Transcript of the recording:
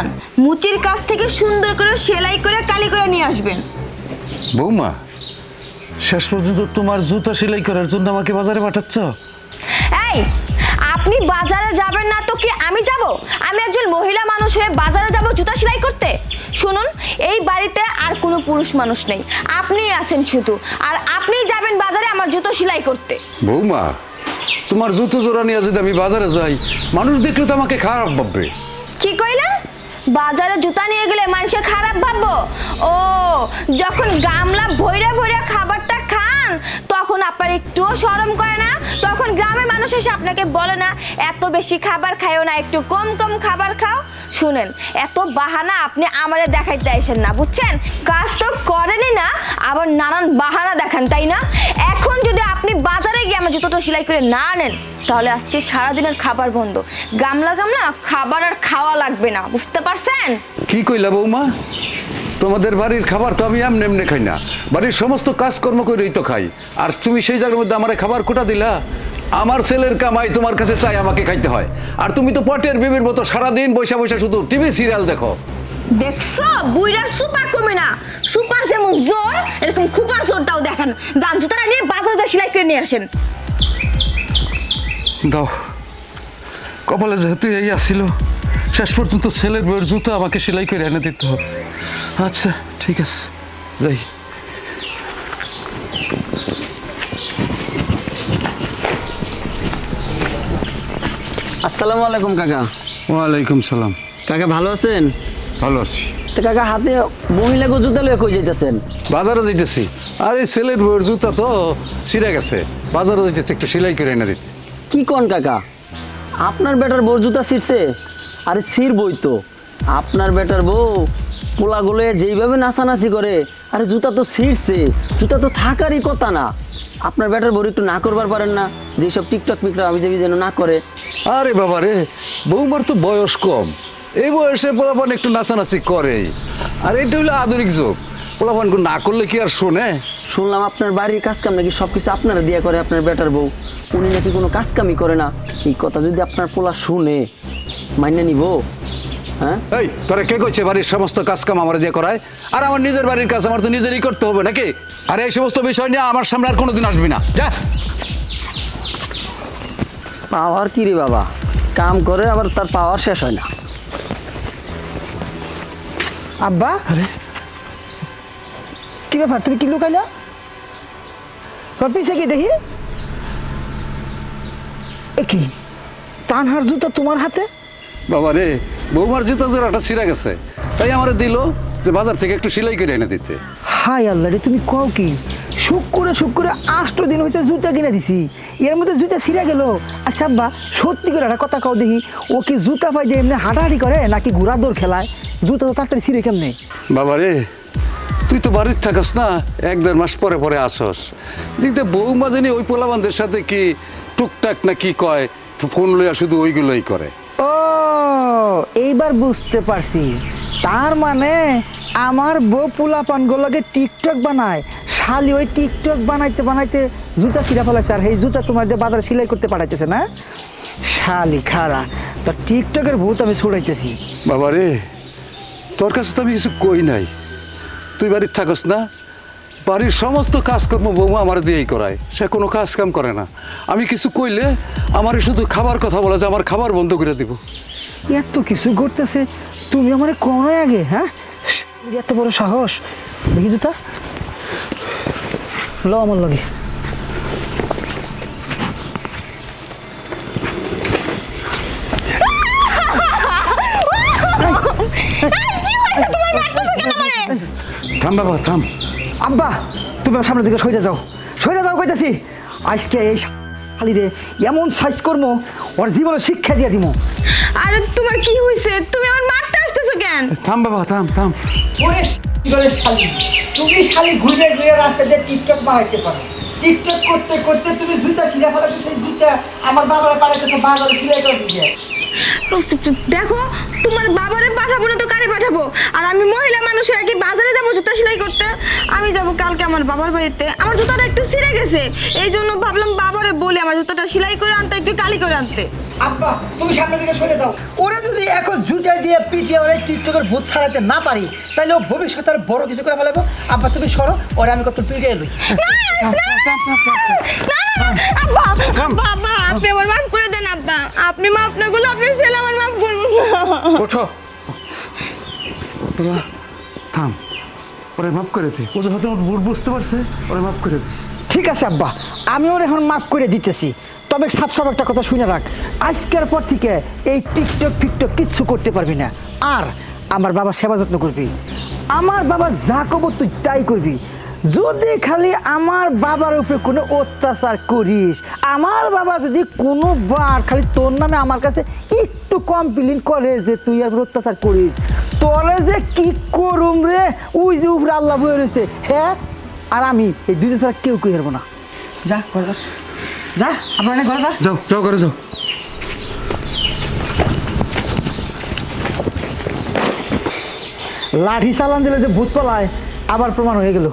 যান, মুচির কাছ থেকে সুন্দর করে সেলাই করে কালি করে নিয়ে আসবেন। বৌমা, শেষ পর্যন্ত তোমার জুতা সেলাই করার জন্য আমাকে বাজারে পাঠাচ্ছ? এই, আপনি বাজারে যাবেন না তো কি আমি যাব? আমি একজন মহিলা মানুষ হয়ে বাজারে যাব জুতা সেলাই করতে? শুনুন, এই বাড়িতে আর কোনো পুরুষ মানুষ নেই, আপনিই আছেন শুধু, আর আপনিই যাবেন বাজারে আমার জুতো সেলাই করতে। বৌমা, তোমার জুতো জোড়া নিয়ে যদি আমি বাজারে যাই, মানুষ দেখলে তো আমাকে খারাপ ভাববে। কি কইলেন? বাজারে জুতা নিয়ে গেলে মানুষে খারাপ ভাববো? ও, যখন গামলা ভইরা ভইরা খাবারটা খান তখন আপনার একটুও শরম করে না? তখন গ্রামের মানুষ এসে আপনাকে বলে না এত বেশি খাবার খাইও না, একটু কম কম খাবার খাও? শুনেন, এত বাহানা আপনি আমারে দেখাইতে আইসেন না, বুঝছেন? কাজ তো করেনই না, আবার নানান বাহানা দেখান, তাই না? এখন যদি আপনি বাজারে গিয়ে আমার জুতোটা সেলাই করে না আনেন তাহলে আজকে সারাদিনের খাবার বন্ধ। গামলা গামলা খাবার আর খাওয়া লাগবে না, বুঝতে পারছেন? কি কইলা বৌমা? তোমাদের বাড়ির খাবার তো আমি এমনি এমনি খাই না, বাড়ির সমস্ত কাজকর্ম করেই তো খাই। আর তুমি সেই জায়গার মধ্যে আমার খাবার কোটা দিলা? আমার ছেলের কামাই তোমার কাছে চাই আমাকে খাইতে হয়, আর তুমি তো পটের বেবির মতো সারাদিন বৈশা বৈশা শুধু টিভি সিরিয়াল দেখো। দেখছো, বুইড়ার সুপার কমে না। সুপার যেমন জোর, এরকম খুপার জোরটাও দেখান। দাম জুতাটা নিয়ে বাজারে সেলাই করে নিয়ে আসেন। দাও, কপালে যেহেতু এই আসছিল, শেষ পর্যন্ত ছেলের বইয়ের জুতো আমাকে সেলাই করে এনে দিতে হবে। আচ্ছা ঠিক আছে, যাই। আসসালামু আলাইকুম কাকা। ওয়ালাইকুম সালাম। কাকা ভালো আছেন? ভালো আছি। তো কাকা হাতে মহিলাকে জুতা লয়ে কই যাইতেছেন? বাজারে যাইতেছি। আরে ছেলের বইয়ের জুতা তো ছিঁড়ে গেছে, বাজারে যাইতেছি একটু সেলাই করে এনে দিতে। কি কোন কাকা, আপনার বেটার বউ জুতা ছিঁড়ছে? আরে ছিঁড়বই তো, আপনার বেটার বউ পোলাগুলো যেইভাবে নাচানাচি করে, আরে জুতা তো ছিঁড়ছে, জুতা তো থাকারই কথা না। আপনার বেটার বউ একটু না করবার পারেন না? যেসব টিকটক পিকটক আমি যাবি যেন না করে। আরে বাবা রে, বৌমার তো বয়স কম, এই বয়সে পোলাপান একটু নাচানাচি করে। আর এটা হলো আধুনিক যুগ, পোলাপান না করলে কি আর শোনে? শুনলাম আপনার বাড়ির কাজ কাম নাকি সবকিছু আপনারা দিয়া করে আপনার বেটার বউ, উনি নাকি কোনো কাজ কামই করে না। এই কথা যদি আপনার পোলা শুনে মাইনে নিব? হ্যাঁ, এই তোরা কে কইছে বাড়ির সমস্ত কাজ কাম আমার দিয়ে করায়? আর আমার নিজের বাড়ির কাজ আমার তো নিজেরই করতে হবে নাকি? আর এই সমস্ত বিষয় নিয়ে আমার সামনে আর কোনোদিন আসবি না, যা। পাওয়ার কি রে বাবা, কাম করে আবার তার পাওয়ার শেষ হয় না। আব্বা, আরে কি ব্যাপার, তুমি কি লুকাইলা? তোর পিছে কি দেখি? এ কি তানহার জুতা তোমার হাতে? বাবা রে, বৌমার জুতো জোড়াটা ছিঁড়ে গেছে, তাই আমার দিল যে বাজার থেকে একটু সেলাই করে এনে দিতে। হাই আল্লাহ রে, তুমি কও কি? শুক করে 8 দিন হয়েছে জুতা কিনে দিছি, এর মধ্যে জুতা ছিঁড়ে গেল। আচ্ছা আব্বা, সত্যি করে একটা কথা কও দেখি, ও কি জুতা পাই যে এমনি হাঁটাহাঁটি করে নাকি ঘোড়া দৌড় খেলায়? জুতা তো তাড়াতাড়ি ছিঁড়ে কেমনে? বাবা রে, তুই তো বাড়ির থাকাস না, 1-1.5 মাস পরে পরে আসস। দেখতে বৌমা জানি ওই পোলাবানদের সাথে কি টুকটাক না কি কয়, ফোন লইয়া শুধু ওইগুলোই করে। ও, এইবার বুঝতে পারছি। তার মানে আমার বউ পোলাপানগুলোকে টিকটক বানায়, শালি ওই টিকটক বানাইতে বানাইতে জুতা ছিঁড়া ফেলাইছে, আর এই জুতা তোমার দিয়ে বাজারে সেলাই করতে পাঠাইতেছে না? শালি খারা, তো টিকটকের ভূত আমি ছুড়াইতেছি। বাবা রে, তোর কাছে তো আমি কিছু কই নাই, তুই বাড়ির থাকস না, বাড়ির সমস্ত কাজকর্ম বৌমা আমার দিয়েই করায়, সে কোনো কাজ কাম করে না। আমি কিছু কইলে আমার শুধু খাবার কথা বলা যে আমার খাবার বন্ধ করে দিব। এত কিছু করতেছে, তুমি আমার কোন আগে? হ্যাঁ, এত বড় সাহস! দেখি জুতা ল আমার লগে। থাম বাবা থাম। আব্বা, তুমি সামনের দিকে সইরে যাও, সইরে যাও কইতাছি। আজকে এই শালিরে এমন সাইজ করবো, ওর জীবনে শিক্ষা দিয়ে দিব। আরে তোমার কি হইছে? তুমি আমার মারতে আসতেছো কেন? থাম বাবা থাম থাম। তুমি শালি ঘুরে ঘুরে রাস্তা দিয়ে টিকটক বানাইতে পারো, টিকটক করতে করতে তুমি জুতা ছিঁড়ে ফেলাতে, সেই জুতা আমার বাবার পাড়াইতেছে বাজারে সেলাই করে দিয়ে। দেখো তো, তোমার বাবারে পাঠাবো না তো কারে পাঠাবো? আর আমি মহিলা মানুষ হয়ে কি বাজারে যাবো জুতা সেলাই করতে? আমি যাবো কালকে আমার বাবার বাড়িতে, আমার জুতাটা একটু ছিঁড়ে গেছে, এই জন্য ভাবলাম বাবারে বলি আমার জুতাটা সেলাই করে আনতে, একটু কালি করে আনতে। আব্বা তুমি সামনে দিকে সরে যাও। ওরা যদি এখন জুতা দিয়ে পিটিয়ে ওরা টিকটকের ভূত ছাড়াতে না পারি, তাহলে ও ভবিষ্যতে আর বড় কিছু করে ফেলাবো। আব্বা তুমি সরো, ওরা আমি কত পিটিয়ে এলো। আব্বা বাবা, আপনি আমার মাফ করে দেন আব্বা, আপনি মাফ না করলে আপনি ছেলে আমার মাফ করবো না। ওঠো তোরা, থাম, ওরে মাফ করে দে। ও যখন ওর ভুল বুঝতে পারছে, ওরে মাফ করে দে। ঠিক আছে আব্বা, আমি ওর এখন মাফ করে দিতেছি। তবে সাপ সাপ একটা কথা শুনে রাখ, আজকের পর থেকে এই টিকটক ফিকটক কিচ্ছু করতে পারবি না। আর আমার বাবা সেবা যত্ন করবি, আমার বাবা যা কব তুই তাই করবি। যদি খালি আমার বাবার উপরে কোনো অত্যাচার করিস, আমার বাবা যদি কোনো বার খালি তোর নামে আমার কাছে একটু কমপ্লেন করে যে তুই আর অত্যাচার করিস, তোরে যে কি করুম রে, ওই যে উপরে আল্লাহ বয়ে রয়েছে। হ্যাঁ, আর আমি এই দুদিন ছাড়া কেউ কেউ হেরবো না। যা ঘরে যা, যা আপনার ঘরে যা। যাও যাও করে যাও। লাঠি চালান দিলে যে ভূত পালায় আবার প্রমাণ হয়ে গেল।